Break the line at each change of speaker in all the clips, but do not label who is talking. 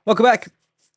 Welcome back.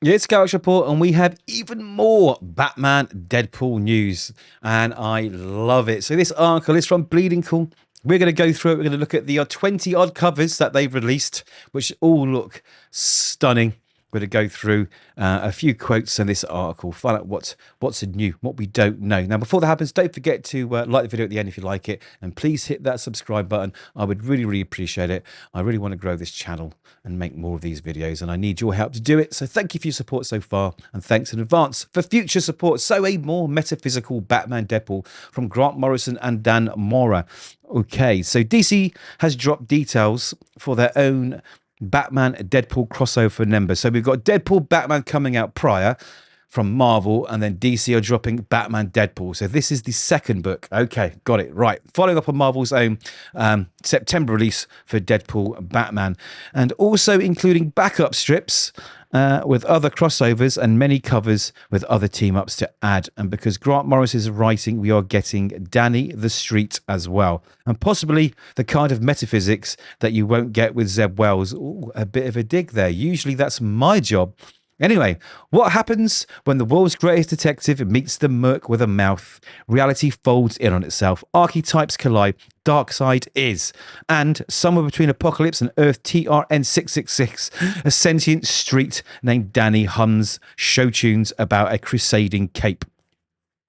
It's Kovacs Report, and we have even more Batman Deadpool news, and I love it. So this article is from Bleeding Cool. We're going to go through it. We're going to look at the 20 odd covers that they've released, which all look stunning. We're going to go through a few quotes in this article, find out what's new, what we don't know. Now, before that happens, don't forget to like the video at the end if you like it, and please hit that subscribe button. I would really, really appreciate it. I really want to grow this channel and make more of these videos, and I need your help to do it. So thank you for your support so far, and thanks in advance for future support. So a more metaphysical Batman Deadpool from Grant Morrison and Dan Mora. Okay, so DC has dropped details for their own Batman Deadpool crossover for Nember. So we've got Deadpool Batman coming out prior from Marvel, and then DC are dropping Batman Deadpool. So this is the second book. Okay, got it. Right. Following up on Marvel's own September release for Deadpool Batman, and also including backup strips with other crossovers and many covers with other team-ups to add. And because Grant Morris is writing, we are getting Danny the Street as well. And possibly the kind of metaphysics that you won't get with Zeb Wells. Ooh, a bit of a dig there. Usually that's my job. Anyway, what happens when the world's greatest detective meets the merc with a mouth? Reality folds in on itself. Archetypes collide. Darkseid is. And somewhere between Apocalypse and Earth TRN 666, a sentient street named Danny hums show tunes about a crusading cape.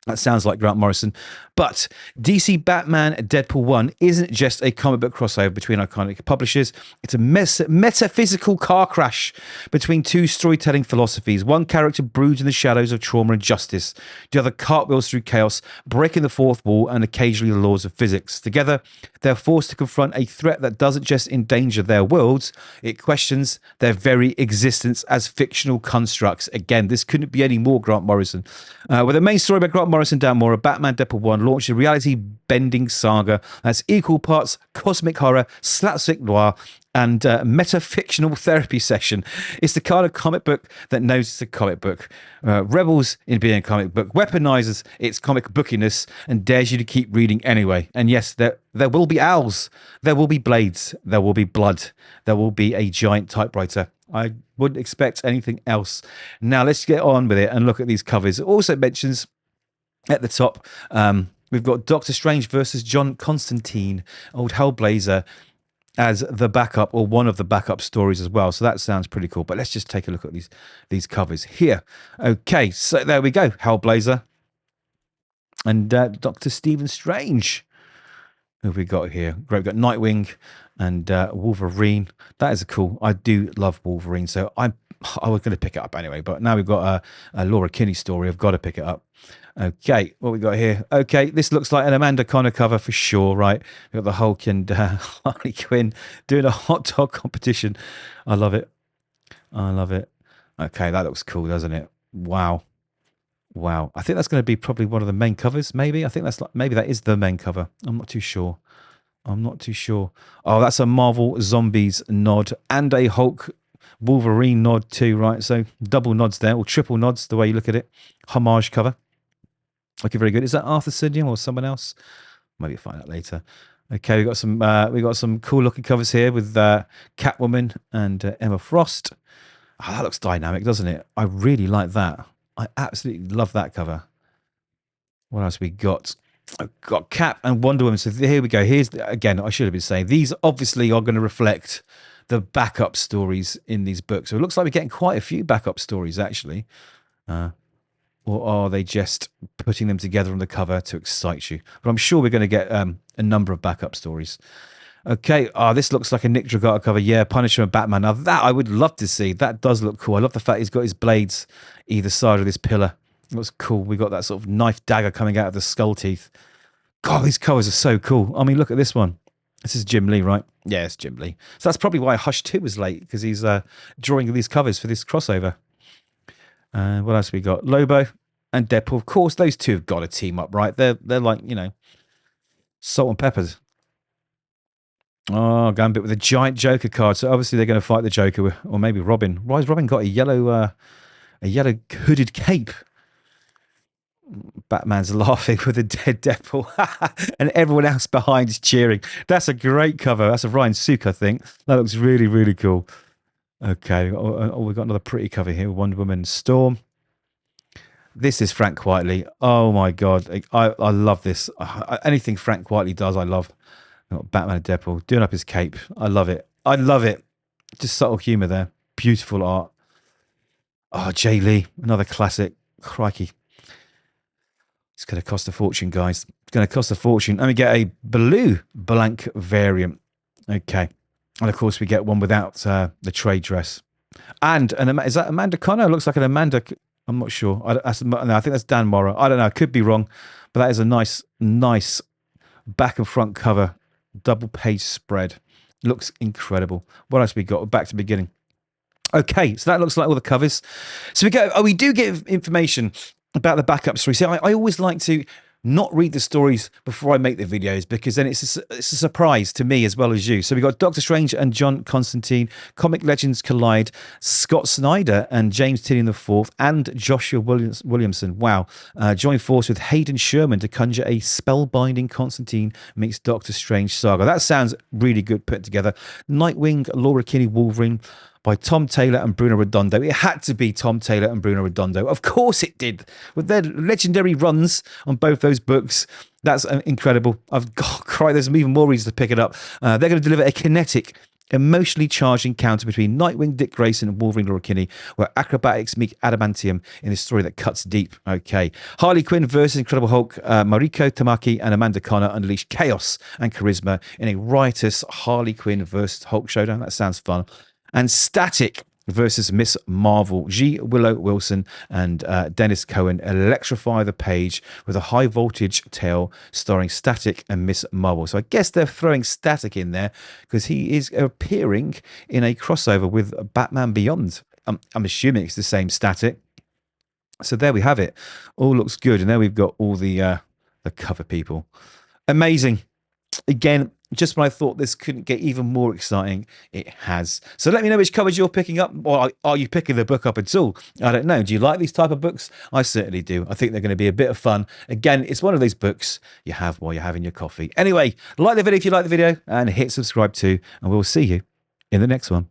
That sounds like Grant Morrison. But DC Batman Deadpool 1 isn't just a comic book crossover between iconic publishers. It's a metaphysical car crash between two storytelling philosophies. One character broods in the shadows of trauma and justice. The other cartwheels through chaos, breaking the fourth wall and occasionally the laws of physics. Together, they're forced to confront a threat that doesn't just endanger their worlds, it questions their very existence as fictional constructs. Again, this couldn't be any more Grant Morrison. With the main story by Grant Morrison, Dan Mora, Batman Deadpool 1 launched a reality-bending saga that's equal parts cosmic horror, slapstick noir, and meta-fictional therapy session. It's the kind of comic book that knows it's a comic book, revels in being a comic book, weaponizes its comic bookiness, and dares you to keep reading anyway. And yes, there will be owls, there will be blades, there will be blood, there will be a giant typewriter. I wouldn't expect anything else. Now let's get on with it and look at these covers. It also mentions at the top, we've got Doctor Strange versus John Constantine, old Hellblazer, as the backup, or one of the backup stories as well. So that sounds pretty cool. But let's just take a look at these covers here. Okay, so there we go. Hellblazer and Dr. Stephen Strange. Who have we got here? Great, we've got Nightwing and Wolverine. That is cool. I do love Wolverine, so I was going to pick it up anyway. But now we've got a Laura Kinney story. I've got to pick it up. Okay, what we got here? Okay, this looks like an Amanda Connor cover for sure, right? We've got the Hulk and Harley Quinn doing a hot dog competition. I love it. I love it. Okay, that looks cool, doesn't it? Wow. Wow. I think that's going to be probably one of the main covers, maybe. I think that's like, maybe that is the main cover. I'm not too sure. I'm not too sure. Oh, that's a Marvel Zombies nod and a Hulk Wolverine nod too, right? So double nods there, or triple nods, the way you look at it. Homage cover. Okay, very good. Is that Arthur Sidium or someone else? Maybe find out later. Okay, we got some cool looking covers here with Catwoman and Emma Frost. Oh, that looks dynamic, doesn't it? I really like that. I absolutely love that cover. What else we got? I've got Cap and Wonder Woman. So here we go. Here's again. I should have been saying these obviously are going to reflect the backup stories in these books. So it looks like we're getting quite a few backup stories actually. Or are they just putting them together on the cover to excite you? But I'm sure we're going to get a number of backup stories. Okay, this looks like a Nick Dragotta cover. Yeah, Punisher and Batman. Now that I would love to see. That does look cool. I love the fact he's got his blades either side of this pillar. It looks cool. We got that sort of knife dagger coming out of the skull teeth. God, these covers are so cool. I mean, look at this one. This is Jim Lee, right? Yeah, it's Jim Lee. So that's probably why Hush 2 was late, because he's drawing these covers for this crossover. What else we got? Lobo and Deadpool. Of course, those two have got to team up, right? They're like, you know, salt and peppers. Oh, Gambit with a giant Joker card. So obviously they're going to fight the Joker, or maybe Robin. Why has Robin got a yellow hooded cape? Batman's laughing with a dead Deadpool, and everyone else behind is cheering. That's a great cover. That's a Ryan Sook, I think. That looks really, really cool. Okay, we've got another pretty cover here. Wonder Woman Storm. This is Frank Whiteley. Oh my God. I love this. Anything Frank Whiteley does, I love. Batman and Deadpool doing up his cape. I love it. I love it. Just subtle humour there. Beautiful art. Oh, Jay Lee, another classic. Crikey. It's going to cost a fortune, guys. It's going to cost a fortune. And we get a blue blank variant. Okay. And of course, we get one without the trade dress. And is that Amanda Connor? It looks like an Amanda. I'm not sure. No, I think that's Dan Morrow. I don't know. I could be wrong. But that is a nice back and front cover. Double page spread. Looks incredible. What else we got? Back to beginning. Okay, so that looks like all the covers. So we do get information about the backup story. See, I always like to not read the stories before I make the videos, because then it's a surprise to me as well as you. So we got Doctor Strange and John Constantine, Comic Legends Collide, Scott Snyder and James Tynion IV, and Joshua Williamson, wow, join force with Hayden Sherman to conjure a spellbinding Constantine meets Doctor Strange saga. That sounds really good put together. Nightwing, Laura Kinney, Wolverine, by Tom Taylor and Bruno Redondo. It had to be Tom Taylor and Bruno Redondo. Of course it did. With their legendary runs on both those books, that's incredible. I've cried. There's even more reasons to pick it up. They're going to deliver a kinetic, emotionally charged encounter between Nightwing, Dick Grayson, and Wolverine, Laura Kinney, where acrobatics meet adamantium in a story that cuts deep. Okay. Harley Quinn versus Incredible Hulk, Mariko Tamaki and Amanda Connor unleash chaos and charisma in a riotous Harley Quinn versus Hulk showdown. That sounds fun. And Static versus Miss Marvel. Willow Wilson and Dennis Cowan electrify the page with a high voltage tale starring Static and Miss Marvel. So I guess they're throwing Static in there because he is appearing in a crossover with Batman Beyond. I'm assuming it's the same Static. So there we have it. All looks good. And there we've got all the cover people. Amazing. Again, just when I thought this couldn't get even more exciting, it has. So let me know which covers you're picking up, or are you picking the book up at all? I don't know. Do you like these type of books? I certainly do. I think they're going to be a bit of fun. Again, it's one of those books you have while you're having your coffee. Anyway, like the video if you like the video, and hit subscribe too, and we'll see you in the next one.